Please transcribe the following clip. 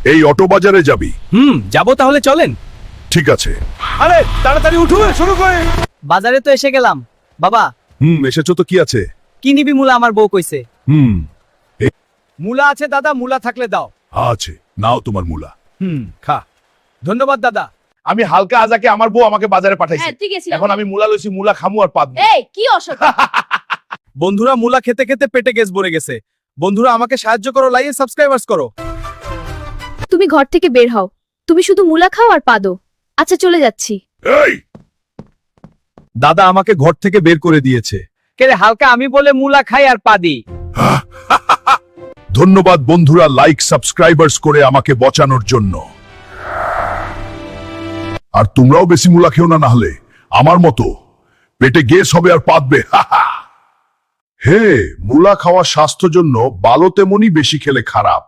এই অটো বাজারে যাবি? যাবো, তাহলে চলেন। ঠিক আছে। আরে তাড়াতাড়ি উঠুন, শুরু করে। বাজারে তো এসে গেলাম বাবা। এসেছো তো কি আছে? কি নিবি মুলা, আমার বউ কইছে। মূলা আছে দাদা, মূলা থাকলে দাও। আছে, নাও তোমার মূলা। খা। ধন্যবাদ দাদা। আমি হালকা আজাকে আমার বউ আমাকে বাজারে পাঠাইছে। হ্যাঁ ঠিক আছে। এখন আমি মূলা লইছি, মূলা খামু আর পাতবো। এই কি অসৎ। বন্ধুরা, মূলা খেতে খেতে পেটে গ্যাস ভরে গেছে। বন্ধুরা আমাকে সাহায্য করো, লাইক সাবস্ক্রাইবার্স করো। তুমি ঘর থেকে বের হও, তুমি শুধু মুলা খাও আর পাদো। আচ্ছা চলে যাচ্ছি। এই দাদা আমাকে ঘর থেকে বের করে দিয়েছে। কেরে হালকা, আমি বলে মুলা খাই আর পাদি। ধন্যবাদ বন্ধুরা, লাইক সাবস্ক্রাইবার্স করে আমাকে বাঁচানোর জন্য। আর তোমরাও বেশি মূলা খেও না, না হলে আমার মতো পেটে গ্যাস হবে আর পাতবে। হে, মূলা খাওয়া স্বাস্থ্যের জন্য ভালো, তেমনি বেশি খেলে খারাপ।